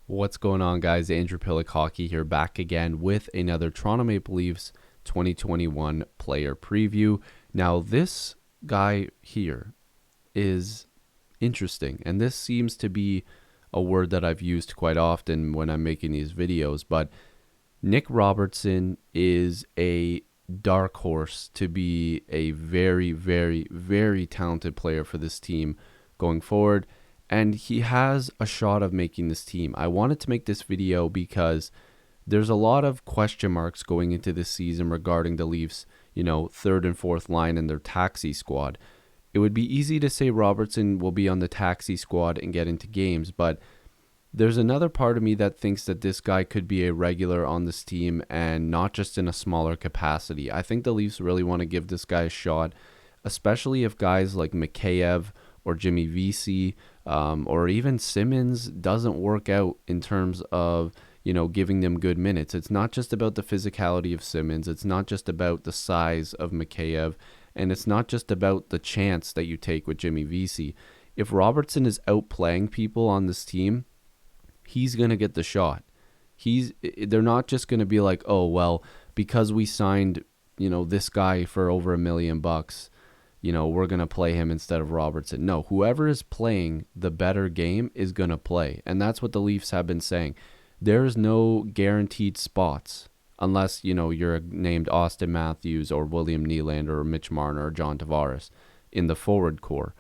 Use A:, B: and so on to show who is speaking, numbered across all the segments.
A: What's going on, guys? Andrew Piluk Hockey here, back again with another Toronto Maple Leafs 2021 player preview. Now, this guy here is interesting, and this seems to be a word that I've used quite often when I'm making these videos, but Nick Robertson is a dark horse to be a very, very, very talented player for this team going forward. And he has a shot of making this team. I wanted to make this video because there's a lot of question marks going into this season regarding the Leafs, third and fourth line and their taxi squad. It would be easy to say Robertson will be on the taxi squad and get into games, but there's another part of me that thinks that this guy could be a regular on this team and not just in a smaller capacity. I think the Leafs really want to give this guy a shot, especially if guys like Mikheyev or Jimmy Vesey or even Simmons doesn't work out in terms of, giving them good minutes. It's not just about the physicality of Simmons. It's not just about the size of Mikheyev. And it's not just about the chance that you take with Jimmy Vesey. If Robertson is outplaying people on this team, he's going to get the shot. They're not just going to be like, oh, well, because we signed, this guy for over $1 million, we're going to play him instead of Robertson. No, whoever is playing the better game is going to play. And that's what the Leafs have been saying. There's no guaranteed spots unless, you're named Austin Matthews or William Nylander or Mitch Marner or John Tavares in the forward core.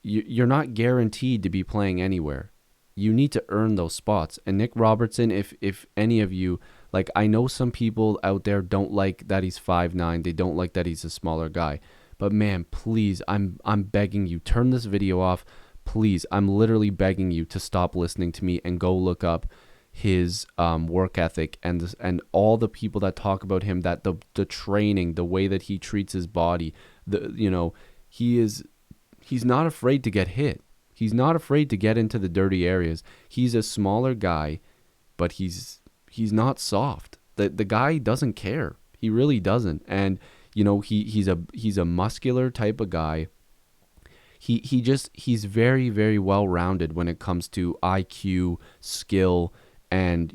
A: You're not guaranteed to be playing anywhere. You need to earn those spots. And Nick Robertson, if any of you, I know some people out there don't like that he's 5'9". They don't like that he's a smaller guy. But man, please, I'm begging you, turn this video off. Please, I'm literally begging you to stop listening to me and go look up his work ethic and all the people that talk about him, that the training, the way that he treats his body, he's not afraid to get hit. He's not afraid to get into the dirty areas. He's a smaller guy, but he's not soft. The guy doesn't care. He really doesn't. And he's a muscular type of guy. He's very, very well rounded when it comes to IQ, skill, and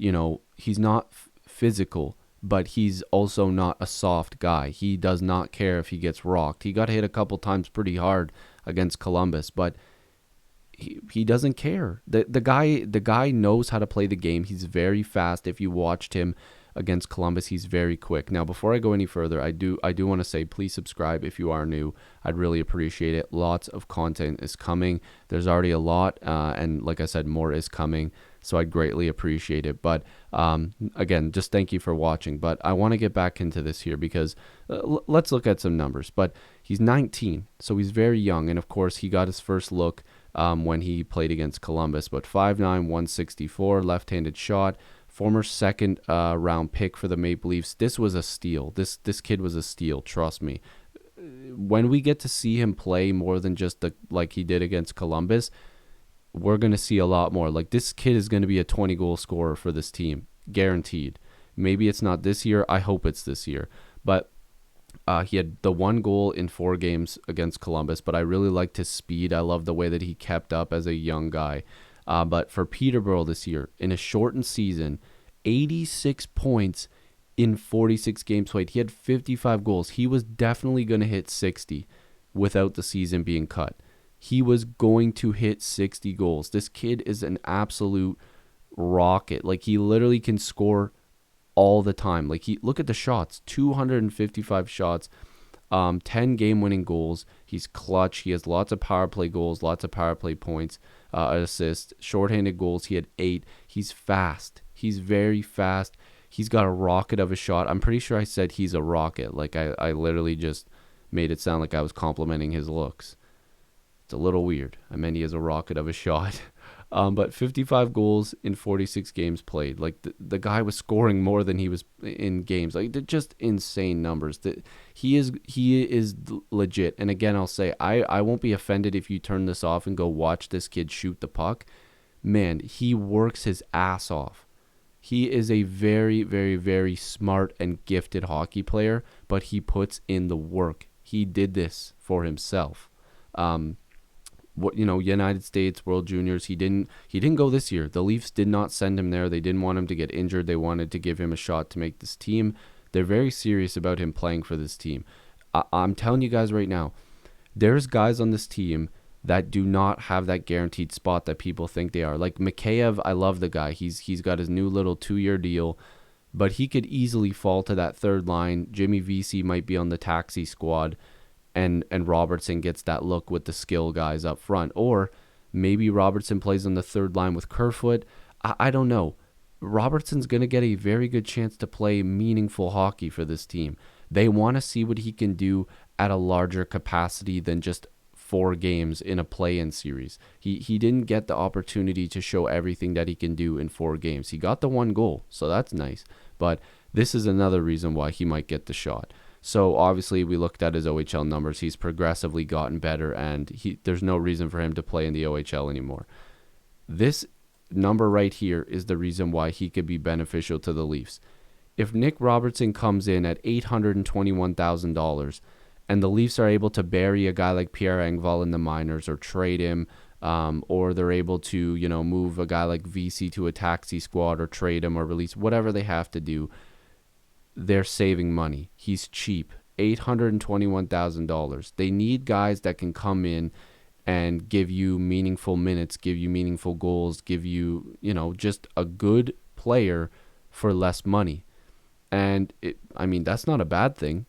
A: he's not physical, but he's also not a soft guy. He does not care if he gets rocked. He got hit a couple times pretty hard against Columbus, but he doesn't care. The guy knows how to play the game. He's very fast. If you watched him against Columbus, he's very quick. Now, before I go any further, I do want to say, please subscribe if you are new. I'd really appreciate it. Lots of content is coming. There's already a lot, and like I said, more is coming. So I'd greatly appreciate it. But again, just thank you for watching. But I want to get back into this here because let's look at some numbers. But he's 19, so he's very young. And of course, he got his first look when he played against Columbus. But 5'9", 164, left-handed shot. Former second round pick for the Maple Leafs. This was a steal. This kid was a steal. Trust me. When we get to see him play more than just like he did against Columbus, we're going to see a lot more. This kid is going to be a 20-goal scorer for this team. Guaranteed. Maybe it's not this year. I hope it's this year. But he had the 1 goal in 4 games against Columbus, but I really liked his speed. I love the way that he kept up as a young guy. But for Peterborough this year, in a shortened season, 86 points in 46 games played. He had 55 goals. He was definitely going to hit 60 without the season being cut. He was going to hit 60 goals. This kid is an absolute rocket. He literally can score all the time. Look at the shots, 255 shots, 10 game-winning goals. He's clutch. He has lots of power play goals, lots of power play points, assists, shorthanded goals. He had 8. He's fast. He's very fast. He's got a rocket of a shot. I'm pretty sure I said he's a rocket. I literally just made it sound like I was complimenting his looks. It's a little weird. I meant he has a rocket of a shot. But 55 goals in 46 games played. The guy was scoring more than he was in games. They're just insane numbers. He is legit. And again, I'll say I won't be offended if you turn this off and go watch this kid shoot the puck. Man, he works his ass off. He is a very, very, very smart and gifted hockey player, but he puts in the work. He did this for himself. what, United States, World Juniors. He didn't go this year. The Leafs did not send him there. They didn't want him to get injured. They wanted to give him a shot to make this team. They're very serious about him playing for this team. I'm telling you guys right now, there's guys on this team that do not have that guaranteed spot that people think they are. Like Mikheyev, I love the guy. He's got his new little 2-year deal, but he could easily fall to that third line. Jimmy Vesey might be on the taxi squad, and Robertson gets that look with the skill guys up front. Or maybe Robertson plays on the third line with Kerfoot. I don't know. Robertson's going to get a very good chance to play meaningful hockey for this team. They want to see what he can do at a larger capacity than just 4 games in a play-in series. He didn't get the opportunity to show everything that he can do in 4 games. He got the 1 goal, so that's nice. But this is another reason why he might get the shot. So obviously we looked at his OHL numbers. He's progressively gotten better, and there's no reason for him to play in the OHL anymore. This number right here is the reason why he could be beneficial to the Leafs. If Nick Robertson comes in at $821,000 and the Leafs are able to bury a guy like Pierre Engvall in the minors or trade him, or they're able to, move a guy like VC to a taxi squad or trade him or release, whatever they have to do, they're saving money. He's cheap, $821,000. They need guys that can come in and give you meaningful minutes, give you meaningful goals, give you, just a good player for less money. And that's not a bad thing.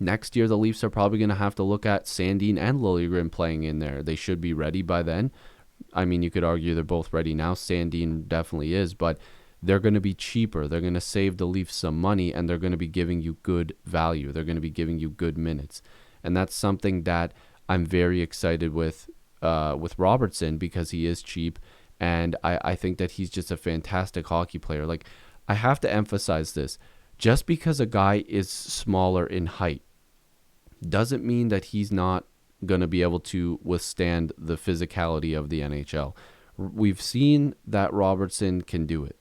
A: Next year, the Leafs are probably going to have to look at Sandin and Liljegren playing in there. They should be ready by then. You could argue they're both ready now. Sandin definitely is, but they're going to be cheaper. They're going to save the Leafs some money, and they're going to be giving you good value. They're going to be giving you good minutes. And that's something that I'm very excited with Robertson, because he is cheap, and I think that he's just a fantastic hockey player. Like, I have to emphasize this. Just because a guy is smaller in height doesn't mean that he's not going to be able to withstand the physicality of the NHL. We've seen that Robertson can do it.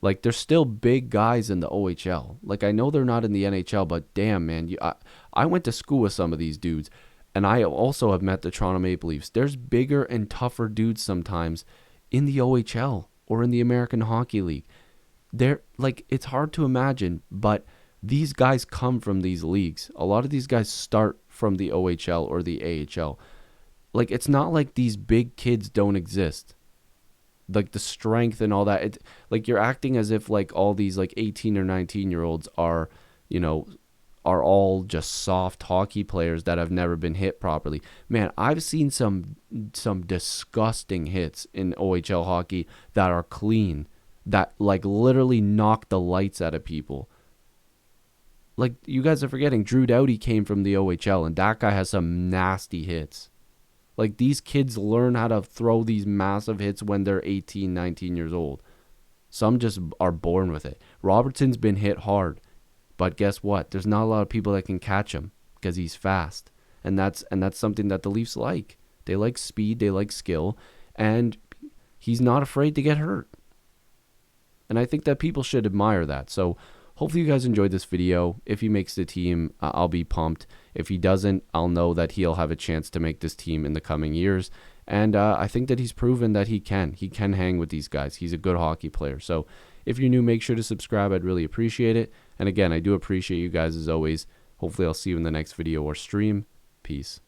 A: Like, there's still big guys in the OHL. Like, I know they're not in the NHL, but damn, man, I went to school with some of these dudes, and I also have met the Toronto Maple Leafs. There's bigger and tougher dudes sometimes in the OHL or in the American Hockey League. They're like, it's hard to imagine, but these guys come from these leagues. A lot of these guys start from the OHL or the AHL. Like, it's not like these big kids don't exist. Like, the strength and all that. Like, you're acting as if like all these like 18 or 19-year-olds are, are all just soft hockey players that have never been hit properly. Man, I've seen some disgusting hits in OHL hockey that are clean, that like literally knock the lights out of people. Like, you guys are forgetting, Drew Doughty came from the OHL, and that guy has some nasty hits. Like, these kids learn how to throw these massive hits when they're 18, 19 years old. Some just are born with it. Robertson's been hit hard, but guess what? There's not a lot of people that can catch him because he's fast, and that's something that the Leafs like. They like speed, they like skill, and he's not afraid to get hurt. And I think that people should admire that. So hopefully you guys enjoyed this video. If he makes the team, I'll be pumped. If he doesn't, I'll know that he'll have a chance to make this team in the coming years. And I think that he's proven that he can. He can hang with these guys. He's a good hockey player. So if you're new, make sure to subscribe. I'd really appreciate it. And again, I do appreciate you guys as always. Hopefully I'll see you in the next video or stream. Peace.